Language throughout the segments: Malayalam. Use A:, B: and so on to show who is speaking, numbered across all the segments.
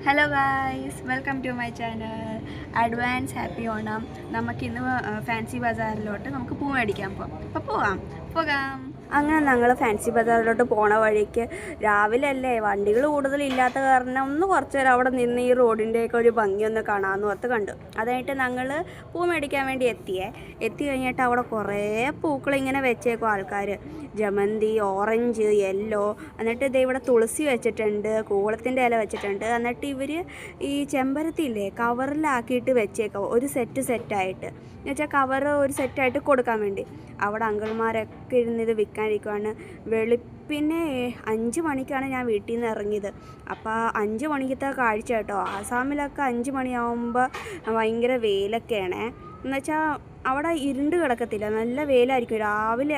A: Hello guys, welcome to my channel. Advance happy Onam. നമുക്കിന്ന് ഫാൻസി ബസാറിലോട്ട് നമുക്ക് പൂ മേടിക്കാൻ പോകാം. അപ്പോൾ പോകാം. അങ്ങനെ ഞങ്ങൾ ഫാൻസി ബസാറിലോട്ട് പോണ വഴിക്ക് രാവിലെ അല്ലേ, വണ്ടികൾ കൂടുതലില്ലാത്ത കാരണം ഒന്ന് കുറച്ച് നേരം അവിടെ നിന്ന് ഈ റോഡിൻ്റെയൊക്കെ ഒരു ഭംഗിയൊന്ന് കാണാമെന്ന് ഓർത്ത് കണ്ടു. അതായിട്ട് ഞങ്ങൾ പൂ മേടിക്കാൻ വേണ്ടി എത്തി കഴിഞ്ഞിട്ട് അവിടെ കുറേ പൂക്കൾ ഇങ്ങനെ വെച്ചേക്കും ആൾക്കാർ. ജമന്തി, ഓറഞ്ച്, യെല്ലോ, എന്നിട്ട് ഇത് ഇവിടെ തുളസി വെച്ചിട്ടുണ്ട്, കൂളത്തിൻ്റെ ഇല വെച്ചിട്ടുണ്ട്. എന്നിട്ട് ഇവർ ഈ ചെമ്പരത്തി ഇല്ലേ കവറിലാക്കിയിട്ട് വെച്ചേക്കാം, ഒരു സെറ്റായിട്ട് എന്നുവെച്ചാൽ കവർ ഒരു സെറ്റായിട്ട് കൊടുക്കാൻ വേണ്ടി. അവിടെ അങ്കിൾമാരൊക്കെ ഇരുന്നിത് വിൽക്കാനിരിക്കുവാണ്. വെളുപ്പിനെ 5 മണിക്കാണ് ഞാൻ വീട്ടിൽ നിന്ന് ഇറങ്ങിയത്. അപ്പോൾ 5 മണിക്കത്തെ കാഴ്ച കേട്ടോ. ആസാമിലൊക്കെ 5 മണിയാകുമ്പോൾ ഭയങ്കര വെയിലൊക്കെയാണ്. എന്നുവെച്ചാൽ അവിടെ ഇരുണ്ട് കിടക്കത്തില്ല, നല്ല വെയിലായിരിക്കും. രാവിലെ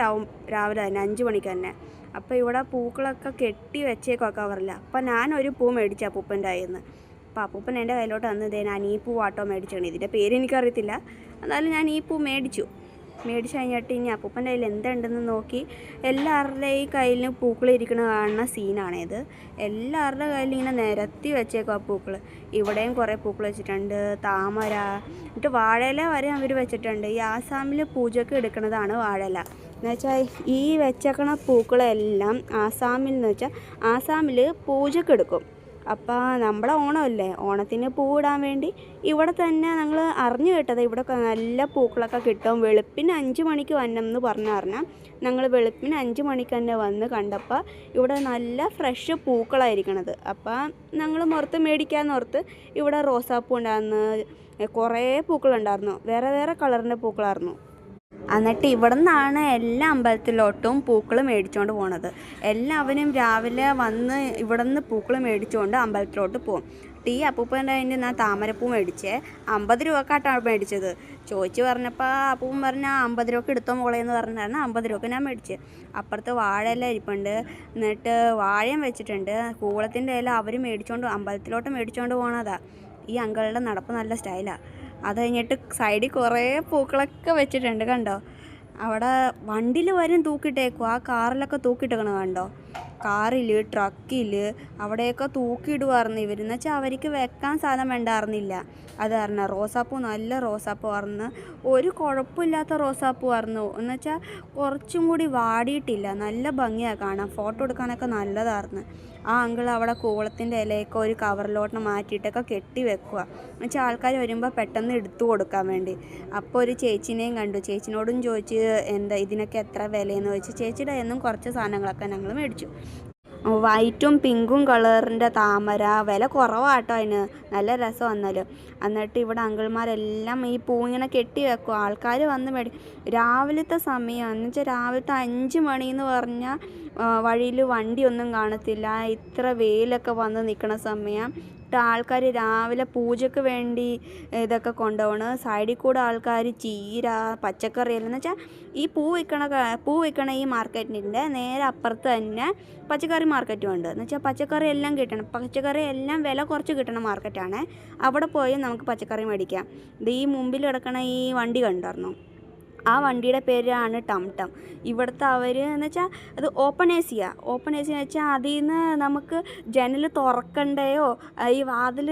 A: തന്നെ 5 മണിക്ക് തന്നെ. അപ്പോൾ ഇവിടെ പൂക്കളൊക്കെ കെട്ടി വെച്ചേക്കോ കവറില്ല. അപ്പോൾ ഞാനൊരു പൂ മേടിച്ചു അപ്പൂപ്പൻ്റെ കയ്യിൽ നിന്ന്. അപ്പോൾ അപ്പൂപ്പൻ എൻ്റെ കയ്യിലോട്ട് വന്നത് ഞാൻ ഈ പൂ ആട്ടോ മേടിച്ചാണ്. ഇതിൻ്റെ പേര് എനിക്കറിയത്തില്ല, എന്നാലും ഞാൻ ഈ പൂ മേടിച്ചു കഴിഞ്ഞിട്ട് ഇനി അപ്പൂപ്പൻ്റെ കയ്യിൽ എന്തുണ്ടെന്ന് നോക്കി. എല്ലാവരുടെയും കയ്യിൽ പൂക്കളിരിക്കണ കാണുന്ന സീനാണേത്. എല്ലാവരുടെ കയ്യിലും ഇങ്ങനെ നിരത്തി വെച്ചേക്കും ആ പൂക്കൾ. ഇവിടെയും കുറേ പൂക്കൾ വെച്ചിട്ടുണ്ട്, താമര, എന്നിട്ട് വാഴയില വരെ അവർ വെച്ചിട്ടുണ്ട്. ഈ ആസാമിൽ പൂജയ്ക്ക് എടുക്കുന്നതാണ് വാഴയില. എന്നുവെച്ചാൽ ഈ വെച്ചേക്കണ പൂക്കളെല്ലാം ആസാമിൽ പൂജയ്ക്ക് എടുക്കും. അപ്പോൾ നമ്മുടെ ഓണമല്ലേ, ഓണത്തിന് പൂവിടാൻ വേണ്ടി ഇവിടെ തന്നെ ഞങ്ങൾ അറിഞ്ഞു കേട്ടത് ഇവിടെ നല്ല പൂക്കളൊക്കെ കിട്ടും. വെളുപ്പിന് 5 മണിക്ക് വന്നെന്ന് പറഞ്ഞാൽ ഞങ്ങൾ വെളുപ്പിന് 5 മണിക്ക് തന്നെ വന്ന് കണ്ടപ്പോൾ ഇവിടെ നല്ല ഫ്രഷ് പൂക്കളായിരിക്കണത്. അപ്പോൾ ഞങ്ങൾ മേടിക്കാമെന്നോർത്ത് ഇവിടെ റോസാപ്പൂ ഉണ്ടായിരുന്നു, കുറേ പൂക്കളുണ്ടായിരുന്നു, വേറെ കളറിൻ്റെ പൂക്കളായിരുന്നു. എന്നിട്ട് ഇവിടെ നിന്നാണ് എല്ലാ അമ്പലത്തിലോട്ടും പൂക്കൾ മേടിച്ചുകൊണ്ട് പോണത്. എല്ലാവരും രാവിലെ വന്ന് ഇവിടെ നിന്ന് പൂക്കൾ മേടിച്ചുകൊണ്ട് അമ്പലത്തിലോട്ട് പോകും. ഈ അപ്പൂപ്പൻ്റെ അതിൻ്റെ ഞാൻ താമരപ്പൂ മേടിച്ചേ 50 രൂപക്കാട്ടാണ് മേടിച്ചത്. ചോദിച്ച് പറഞ്ഞപ്പോൾ അപ്പൂപ്പൻ പറഞ്ഞാൽ 50 രൂപക്ക് എടുത്തോ മോളേന്ന് പറഞ്ഞാണ് 50 രൂപക്ക് ഞാൻ മേടിച്ചത്. അപ്പുറത്ത് വാഴയെല്ലാം ഇരിപ്പുണ്ട്, എന്നിട്ട് വാഴയും വെച്ചിട്ടുണ്ട്. കൂളത്തിൻ്റെ ഇല അവർ അമ്പലത്തിലോട്ട് മേടിച്ചുകൊണ്ട് പോകണതാണ്. ഈ അങ്കളുടെ നടപ്പ് നല്ല സ്റ്റൈലാണ്. അത് കഴിഞ്ഞിട്ട് സൈഡിൽ കുറേ പൂക്കളൊക്കെ വെച്ചിട്ടുണ്ട് കണ്ടോ. അവിടെ വണ്ടിയിൽ വരും തൂക്കിയിട്ടേക്കും, ആ കാറിലൊക്കെ തൂക്കിയിട്ടേക്കണം കണ്ടോ. കാറിൽ, ട്രക്കിൽ അവിടെയൊക്കെ തൂക്കിയിടുമായിരുന്നു ഇവർ. എന്ന് വെച്ചാൽ അവർക്ക് വെക്കാൻ സ്ഥലം വേണ്ടായിരുന്നില്ല. അത് കാരണം റോസാപ്പൂ നല്ല റോസാപ്പൂ ആയിരുന്നു, ഒരു കുഴപ്പമില്ലാത്ത റോസാപ്പൂ ആയിരുന്നു. എന്ന് വെച്ചാൽ കുറച്ചും കൂടി വാടിയിട്ടില്ല, നല്ല ഭംഗിയാണ് കാണാൻ, ഫോട്ടോ എടുക്കാനൊക്കെ നല്ലതായിരുന്നു. ആ അങ്കിൾ അവിടെ കൂളത്തിൻ്റെ ഇലയൊക്കെ ഒരു കവറിലോട്ട് മാറ്റിയിട്ടൊക്കെ കെട്ടി വെക്കുക. എന്നുവെച്ചാൽ ആൾക്കാർ വരുമ്പോൾ പെട്ടെന്ന് എടുത്തു കൊടുക്കാൻ വേണ്ടി. അപ്പോൾ ഒരു ചേച്ചിനെയും കണ്ടു. ചേച്ചിനോടും ചോദിച്ച് എന്താ ഇതിനൊക്കെ എത്ര വിലയെന്ന് ചോദിച്ചു. ചേച്ചിയുടെ എന്നും കുറച്ച് സാധനങ്ങളൊക്കെ ഞങ്ങൾ മേടിച്ചു. വൈറ്റും പിങ്കും കളറിൻ്റെ താമര, വില കുറവാട്ടോ അതിന്, നല്ല രസം വന്നാലും. എന്നിട്ട് ഇവിടെ അങ്കിൾമാരെല്ലാം ഈ പൂ ഇങ്ങനെ കെട്ടി വെക്കും, ആൾക്കാർ വന്ന് രാവിലത്തെ സമയം എന്ന് വെച്ചാൽ രാവിലത്തെ 5 മണിയെന്ന് പറഞ്ഞാൽ വഴിയിൽ വണ്ടിയൊന്നും കാണത്തില്ല. ഇത്ര വെയിലൊക്കെ വന്ന് നിൽക്കുന്ന സമയം ആൾക്കാർ രാവിലെ പൂജയ്ക്ക് വേണ്ടി ഇതൊക്കെ കൊണ്ടുപോകണം. സൈഡിൽ കൂടെ ആൾക്കാർ ചീര, പച്ചക്കറി എല്ലാം. എന്ന് വെച്ചാൽ ഈ പൂ വിൽക്കണ ഈ മാർക്കറ്റിൻ്റെ നേരെ അപ്പുറത്ത് തന്നെ പച്ചക്കറി മാർക്കറ്റും ഉണ്ട്. എന്ന് വെച്ചാൽ പച്ചക്കറി എല്ലാം കിട്ടണം, പച്ചക്കറി എല്ലാം വില കുറച്ച് കിട്ടണ മാർക്കറ്റാണ്. അവിടെ പോയി നമുക്ക് പച്ചക്കറി മേടിക്കാം. ഇത് ഈ മുമ്പിൽ കിടക്കണ ഈ വണ്ടി കണ്ടായിരുന്നു, ആ വണ്ടിയുടെ പേരാണ് ടംടം. ഇവിടുത്തെ അവർ എന്ന് വെച്ചാൽ അത് ഓപ്പൺ എ സിയാണ് വെച്ചാൽ അതിൽ നിന്ന് നമുക്ക് ജനൽ തുറക്കണ്ടയോ, ഈ വാതിൽ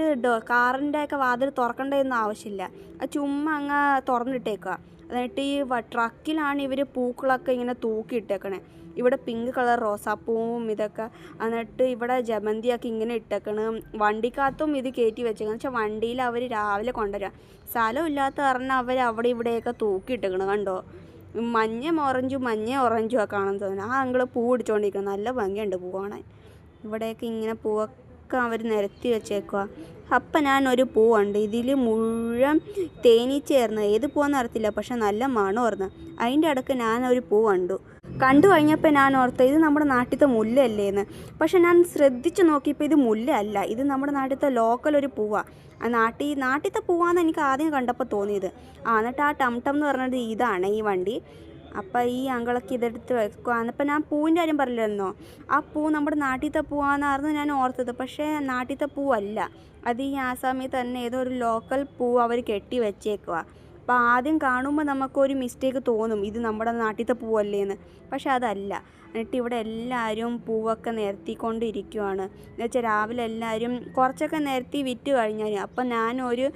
A: കാറിൻ്റെ ഒക്കെ വാതിൽ തുറക്കണ്ടേയൊന്നും ആവശ്യമില്ല, അത് ചുമ്മാ അങ്ങ് തുറന്നിട്ടേക്കുക. എന്നിട്ട് ഈ ട്രക്കിലാണ് ഇവർ പൂക്കളൊക്കെ ഇങ്ങനെ തൂക്കിയിട്ടേക്കണേ. ഇവിടെ പിങ്ക് കളർ റോസാപ്പൂവും ഇതൊക്കെ. എന്നിട്ട് ഇവിടെ ജമന്തിയൊക്കെ ഇങ്ങനെ ഇട്ടേക്കണം. വണ്ടിക്കകത്തും ഇത് കയറ്റി വെച്ചേക്കണം. വെച്ചാൽ വണ്ടിയിൽ അവർ രാവിലെ കൊണ്ടുവരാം, സ്ഥലമില്ലാത്ത കാരണം അവർ അവിടെ ഇവിടെയൊക്കെ തൂക്കിയിട്ടേക്കണം കണ്ടോ. മഞ്ഞ ഓറഞ്ചും ഒക്കെ കാണാൻ തോന്നുന്നു. ആ അങ്കിൾ പൂ പിടിച്ചുകൊണ്ടിരിക്കണം, നല്ല ഭംഗിയുണ്ട് പൂ കാണാൻ. ഇവിടെയൊക്കെ ഇങ്ങനെ പൂവൊക്കെ അവർ നിരത്തി വെച്ചേക്കുക. അപ്പം ഞാനൊരു പൂവുണ്ട്, ഇതിൽ മുഴുവൻ തേനീച്ചയായിരുന്നു. ഏത് പൂവെന്ന് അറിയത്തില്ല, പക്ഷെ നല്ല മണമായിരുന്നു. അതിൻ്റെ ഇടയ്ക്ക് ഞാനൊരു പൂ കണ്ടു കഴിഞ്ഞപ്പോൾ ഞാൻ ഓർത്ത് ഇത് നമ്മുടെ നാട്ടിലത്തെ മുല്ലല്ലേന്ന്. പക്ഷെ ഞാൻ ശ്രദ്ധിച്ച് നോക്കിയപ്പോൾ ഇത് മുല്ല അല്ല, ഇത് നമ്മുടെ നാട്ടിലത്തെ ലോക്കൽ ഒരു പൂവാണ്. ആ നാട്ടിലത്തെ പൂവാന്ന് എനിക്ക് ആദ്യം കണ്ടപ്പോൾ തോന്നിയത്. എന്നിട്ട് ആ ടംടം എന്ന് പറഞ്ഞത് ഇതാണ് ഈ വണ്ടി. അപ്പോൾ ഈ അങ്കളൊക്കെ ഇതെടുത്ത് വെക്കുക. അപ്പോൾ ഞാൻ പൂവിൻ്റെ കാര്യം പറഞ്ഞിരുന്നോ, ആ പൂ നമ്മുടെ നാട്ടിലത്തെ പൂവാന്നായിരുന്നു ഞാൻ ഓർത്തത്. പക്ഷേ നാട്ടിലത്തെ പൂവല്ല, അത് ഈ ആസാമിൽ തന്നെ ഏതോ ഒരു ലോക്കൽ പൂ അവർ കെട്ടി വെച്ചേക്കുക. അപ്പോൾ ആദ്യം കാണുമ്പോൾ നമുക്കൊരു മിസ്റ്റേക്ക് തോന്നും, ഇത് നമ്മുടെ നാട്ടിലത്തെ പൂവല്ലേന്ന്. പക്ഷെ അതല്ല. എന്നിട്ട് ഇവിടെ എല്ലാവരും പൂവൊക്കെ നിരത്തിക്കൊണ്ടിരിക്കുവാണ്. എന്ന് വെച്ചാൽ രാവിലെ എല്ലാവരും കുറച്ചൊക്കെ നിരത്തി വിറ്റ് കഴിഞ്ഞാൽ, അപ്പം ഞാനൊരു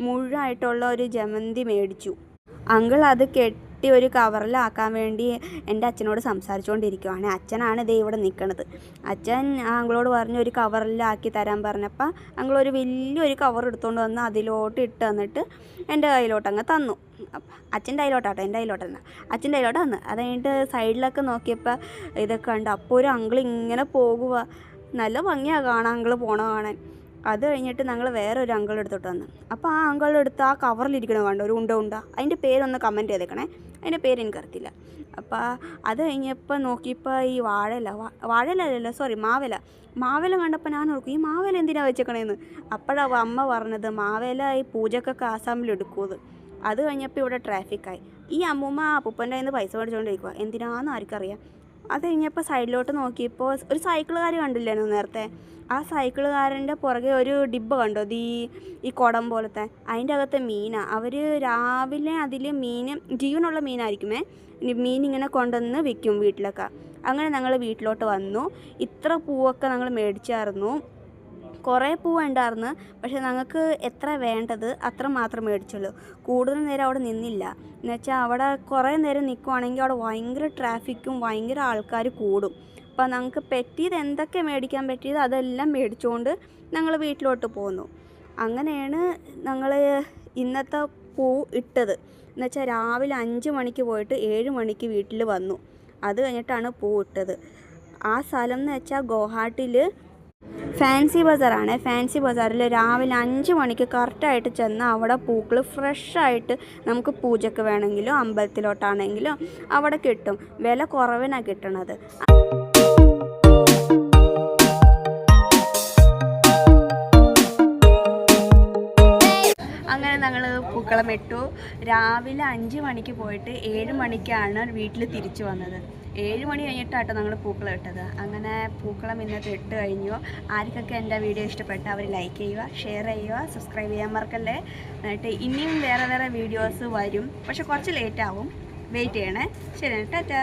A: മുഴുവനായിട്ടുള്ള ഒരു ജമന്തി മേടിച്ചു. അങ്കിൾ അത് കെട്ടി ഒരു കവറിലാക്കാൻ വേണ്ടി എൻ്റെ അച്ഛനോട് സംസാരിച്ചുകൊണ്ടിരിക്കുവാണ്. അച്ഛനാണ് ദേ ഇവിടെ നിൽക്കുന്നത്. അച്ഛൻ അങ്കിളോട് പറഞ്ഞു ഒരു കവറിലാക്കി തരാൻ പറഞ്ഞപ്പോൾ അങ്കിൾ ഒരു വലിയൊരു കവർ എടുത്തുകൊണ്ട് വന്ന് അതിലോട്ട് ഇട്ട് തന്നിട്ട് എൻ്റെ കയ്യിലോട്ട് അങ്ങ് തന്നു. അച്ഛൻ്റെ കയ്യിലോട്ടാട്ടോ, എൻ്റെ കയ്യിലോട്ടല്ല, അച്ഛൻ്റെ കയ്യിലോട്ട് തന്നു. അത് കഴിഞ്ഞിട്ട് സൈഡിലൊക്കെ നോക്കിയപ്പോൾ ഇതൊക്കെ ഉണ്ട്. അപ്പോൾ ഒരു അങ്കിൾ ഇങ്ങനെ പോകുക, നല്ല ഭംഗിയാണ് കാണാൻ അങ്കിൾ പോണ കാണാൻ. അത് കഴിഞ്ഞിട്ട് ഞങ്ങൾ വേറൊരു അങ്കിൾ എടുത്തോട്ട് വന്നു. അപ്പോൾ ആ അങ്കിളുടെ അടുത്ത് ആ കവറിലിരിക്കണ കണ്ടോ ഒരു ഉണ്ട, അതിൻ്റെ പേരൊന്ന് കമൻറ്റ് ചെയ്തേക്കണേ, അതിൻ്റെ പേര് എനിക്കറിയത്തില്ല. അപ്പോൾ അത് കഴിഞ്ഞപ്പോൾ നോക്കിയപ്പോൾ ഈ വാഴയിലല്ലോ സോറി മാവേല കണ്ടപ്പോൾ ഞാൻ ഓർക്കും ഈ മാവേല എന്തിനാണ് വെച്ചേക്കണേന്ന്. അപ്പോഴാണ് അമ്മ പറഞ്ഞത് മാവേല ഈ പൂജക്കൊക്കെ ആസാമിൽ എടുക്കുമെന്ന്. അത് കഴിഞ്ഞപ്പോൾ ഇവിടെ ട്രാഫിക്കായി. ഈ അമ്മൂമ്മ അപ്പൂപ്പൻ്റെ കയ്യിൽ നിന്ന് പൈസ മേടിച്ചുകൊണ്ടിരിക്കുക, എന്തിനാണെന്ന് ആർക്കറിയാം. അത് കഴിഞ്ഞപ്പോൾ സൈഡിലോട്ട് നോക്കിയപ്പോൾ ഒരു സൈക്കിളുകാർ കണ്ടില്ലായിരുന്നു നേരത്തെ. ആ സൈക്കിളുകാരൻ്റെ പുറകെ ഒരു ഡിബ്ബ കണ്ടോ, ഈ കുടം പോലത്തെ, അതിൻ്റെ അകത്തെ മീനാണ്. അവർ രാവിലെ അതിൽ ജീവനുള്ള മീനായിരിക്കുമേ, മീൻ ഇങ്ങനെ കൊണ്ടുവന്ന് വിൽക്കും വീട്ടിലൊക്കെ. അങ്ങനെ ഞങ്ങൾ വീട്ടിലോട്ട് വന്നു. ഇത്ര പൂവൊക്കെ ഞങ്ങൾ മേടിച്ചായിരുന്നു. കുറേ പൂവുണ്ടായിരുന്നു, പക്ഷെ ഞങ്ങൾക്ക് എത്ര വേണ്ടത് അത്ര മാത്രം മേടിച്ചുള്ളൂ. കൂടുതൽ നേരം അവിടെ നിന്നില്ല. എന്നുവെച്ചാൽ അവിടെ കുറേ നേരം നിൽക്കുവാണെങ്കിൽ അവിടെ ഭയങ്കര ട്രാഫിക്കും ഭയങ്കര ആൾക്കാർ കൂടും. അപ്പോൾ ഞങ്ങൾക്ക് പറ്റിയത് എന്തൊക്കെ മേടിക്കാൻ പറ്റിയത് അതെല്ലാം മേടിച്ചുകൊണ്ട് ഞങ്ങൾ വീട്ടിലോട്ട് പോന്നു. അങ്ങനെയാണ് ഞങ്ങൾ ഇന്നത്തെ പൂ ഇട്ടത്. എന്നുവെച്ചാൽ രാവിലെ 5 മണിക്ക് പോയിട്ട് 7 മണിക്ക് വീട്ടിൽ വന്നു. അത് കഴിഞ്ഞിട്ടാണ് പൂ ഇട്ടത്. ആ സ്ഥലം എന്ന് വെച്ചാൽ ഗുവാഹട്ടിയിൽ ഫാൻസി ബസാറാണ്. ഫാൻസി ബസാറിൽ രാവിലെ 5 മണിക്ക് കറക്റ്റായിട്ട് ചെന്നാൽ അവിടെ പൂക്കൾ ഫ്രഷായിട്ട് നമുക്ക് പൂജയ്ക്ക് വേണമെങ്കിലോ അമ്പലത്തിലോട്ടാണെങ്കിലോ അവിടെ കിട്ടും. വില കുറവിനാണ് കിട്ടണത്. അങ്ങനെ ഞങ്ങൾ പൂക്കളം ഇട്ടു. രാവിലെ 5 മണിക്ക് പോയിട്ട് 7 മണിക്കാണ് വീട്ടിൽ തിരിച്ചു വന്നത്. 7 മണി കഴിഞ്ഞിട്ടാട്ടോ ഞങ്ങൾ പൂക്കളം ഇട്ടത്. അങ്ങനെ പൂക്കളം ഇന്നത്തെ ഇട്ട് കഴിഞ്ഞു. ആർക്കൊക്കെ എൻ്റെ വീഡിയോ ഇഷ്ടപ്പെട്ട അവർ ലൈക്ക് ചെയ്യുക, ഷെയർ ചെയ്യുക, സബ്സ്ക്രൈബ് ചെയ്യാൻ മറക്കല്ലേ. എന്നിട്ട് ഇനിയും വേറെ വീഡിയോസ് വരും, പക്ഷെ കുറച്ച് ലേറ്റ് ആവും, വെയിറ്റ് ചെയ്യണേ. ശരി, ടാറ്റാ.